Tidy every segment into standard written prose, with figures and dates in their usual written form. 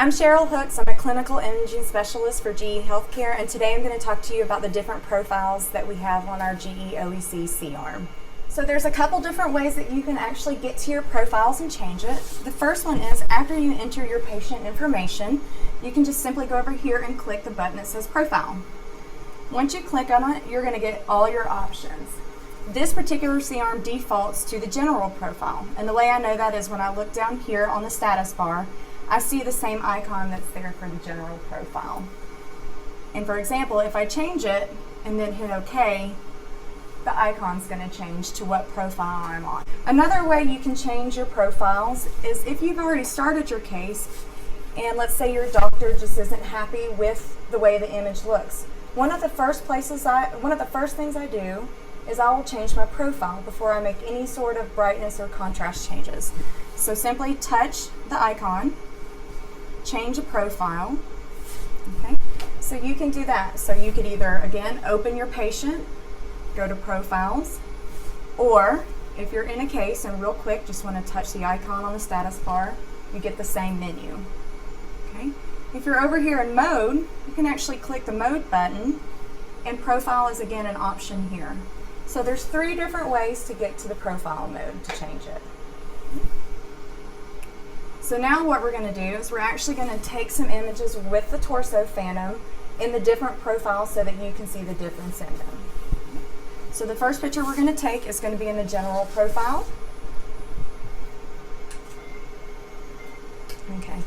I'm Cheryl Hooks. I'm a clinical imaging specialist for GE Healthcare, and today I'm going to talk to you about the different profiles that we have on our GE OEC C-arm. So there's a couple different ways that you can actually get to your profiles and change it. The first one is after you enter your patient information, you can just simply go over here and click the button that says Profile. Once you click on it, you're going to get all your options. This particular C-arm defaults to the general profile, and the way I know that is when I look down here on the status bar, I see the same icon that's there for the general profile. And for example, if I change it and then hit OK, the icon's going to change to what profile I'm on. Another way you can change your profiles is if you've already started your case and let's say your doctor just isn't happy with the way the image looks. One of the first things I do is I will change my profile before I make any sort of brightness or contrast changes. So simply touch the icon, change a profile, okay? So you can do that. So you could either, again, open your patient, go to profiles, or if you're in a case and real quick just want to touch the icon on the status bar, you get the same menu, okay? If you're over here in mode, you can actually click the mode button, and profile is again an option here. So there's 3 different ways to get to the profile mode to change it. So now what we're going to do is we're actually going to take some images with the torso phantom in the different profiles so that you can see the difference in them. So the first picture we're going to take is going to be in the general profile. Okay.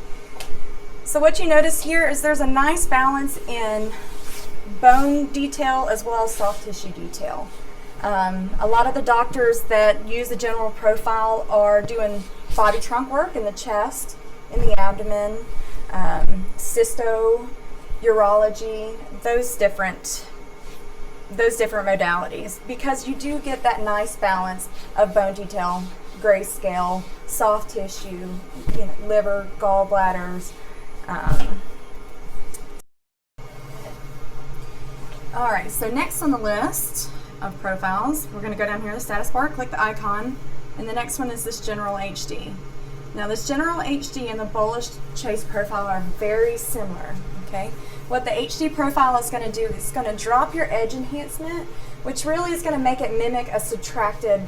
So what you notice here is there's a nice balance in bone detail as well as soft tissue detail. A lot of the doctors that use the general profile are doing body trunk work in the chest, in the abdomen, cysto, urology, those different modalities, because you do get that nice balance of bone detail, grayscale, soft tissue, liver, gallbladders. All right, so next on the list of profiles, we're going to go down here to the status bar, click the icon, and the next one is this General HD. Now this General HD and the Bullish Chase profile are very similar, okay? What the HD profile is going to do is going to drop your edge enhancement, which really is going to make it mimic a subtracted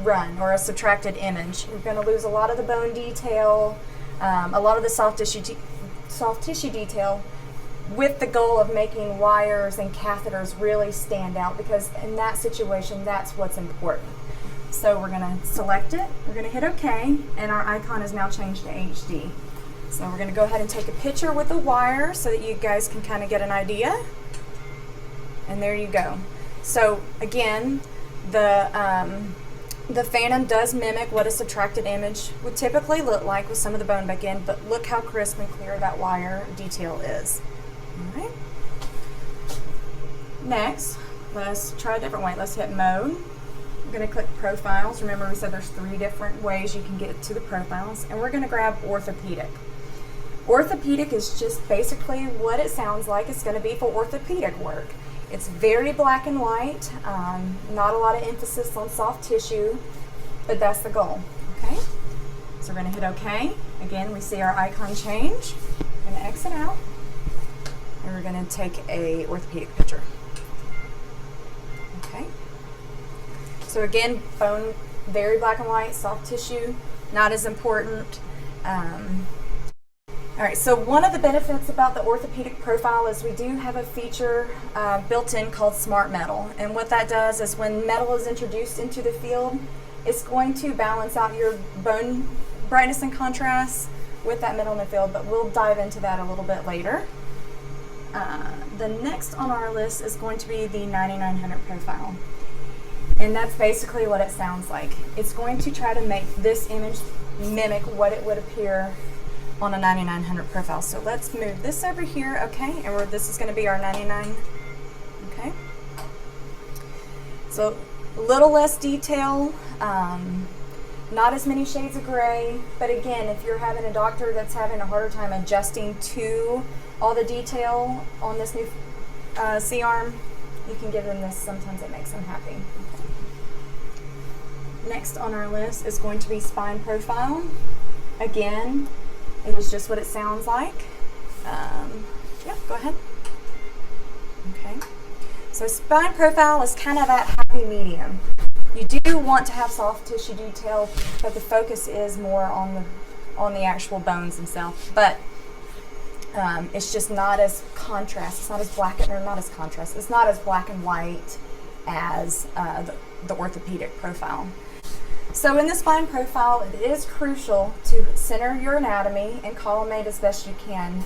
run or a subtracted image. You're going to lose a lot of the bone detail, a lot of the soft tissue detail, with the goal of making wires and catheters really stand out, because in that situation, that's what's important. So we're going to select it, we're going to hit OK, and our icon is now changed to HD. So we're going to go ahead and take a picture with the wire so that you guys can kind of get an idea. And there you go. So again, the phantom does mimic what a subtracted image would typically look like with some of the bone back in, but look how crisp and clear that wire detail is. All right. Next, let's try a different way. Let's hit mode. I'm going to click profiles. Remember we said there's 3 different ways you can get to the profiles, and we're going to grab orthopedic. Orthopedic is just basically what it sounds like. It's going to be for orthopedic work. It's very black and white, not a lot of emphasis on soft tissue, but that's the goal, okay? So we're going to hit OK. Again, we see our icon change. We're going to exit out, and we're going to take a orthopedic picture. Okay. So again, bone, very black and white, soft tissue, not as important. All right, so one of the benefits about the orthopedic profile is we do have a feature built in called Smart Metal. And what that does is when metal is introduced into the field, it's going to balance out your bone brightness and contrast with that metal in the field, but we'll dive into that a little bit later. The next on our list is going to be the 9900 profile. And that's basically what it sounds like. It's going to try to make this image mimic what it would appear on a 9900 profile. So let's move this over here, okay? And this is going to be our 99, okay? So a little less detail, not as many shades of gray, but again, if you're having a doctor that's having a harder time adjusting to all the detail on this new C-arm, you can give them this. Sometimes it makes them happy. Next on our list is going to be spine profile. Again, It is just what it sounds like. Yeah, go ahead. Okay. So spine profile is kind of that happy medium. You do want to have soft tissue detail, but the focus is more on the actual bones themselves. But it's just not as contrast. It's not as black or not as contrast. It's not as black and white as the orthopedic profile. So in the spine profile, it is crucial to center your anatomy and collimate as best you can.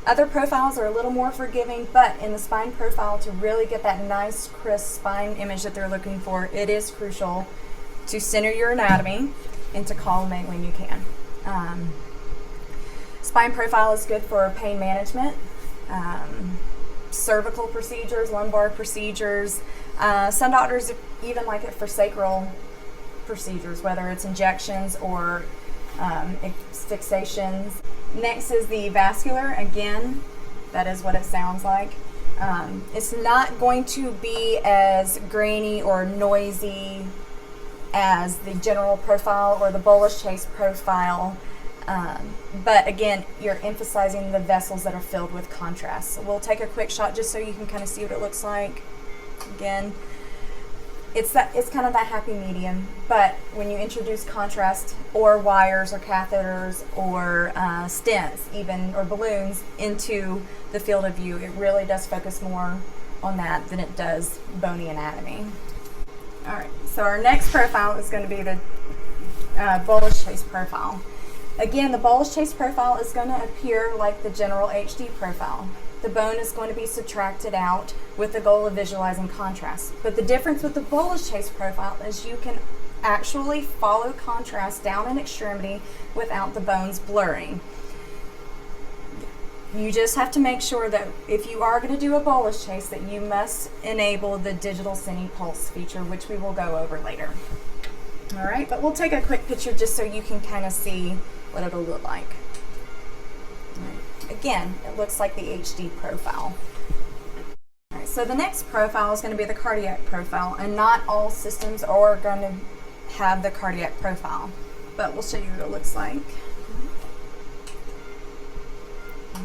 Other profiles are a little more forgiving, but in the spine profile, to really get that nice, crisp spine image that they're looking for, it is crucial to center your anatomy and to collimate when you can. Spine profile is good for pain management, cervical procedures, lumbar procedures. Some doctors even like it for sacral procedures, whether it's injections or fixations. Next is the vascular. Again, that is what it sounds like. It's not going to be as grainy or noisy as the general profile or the Bolish Chase profile. But again, you're emphasizing the vessels that are filled with contrast. So we'll take a quick shot just so you can kind of see what it looks like. Again, it's kind of that happy medium, but when you introduce contrast or wires or catheters or stents even or balloons into the field of view, it really does focus more on that than it does bony anatomy. All right, so our next profile is going to be the Bolish Chase profile. Again, the Bolish Chase profile is going to appear like the general HD profile. The bone is going to be subtracted out with the goal of visualizing contrast. But the difference with the Bolish Chase profile is you can actually follow contrast down an extremity without the bones blurring. You just have to make sure that if you are going to do a Bolish Chase, that you must enable the digital cine pulse feature, which we will go over later. All right, but we'll take a quick picture just so you can kind of see what it'll look like. Again, it looks like the HD profile. All right, so the next profile is going to be the cardiac profile, and not all systems are going to have the cardiac profile, but we'll show you what it looks like.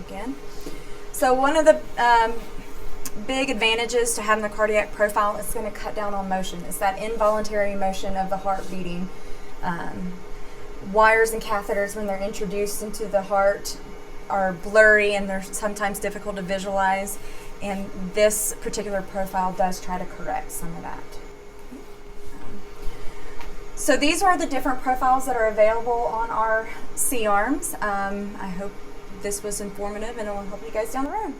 Again, so one of the big advantages to having the cardiac profile is going to cut down on motion. It's that involuntary motion of the heart beating. Wires and catheters, when they're introduced into the heart, are blurry and they're sometimes difficult to visualize, and this particular profile does try to correct some of that. So these are the different profiles that are available on our C-arms. I hope this was informative and it will help you guys down the road.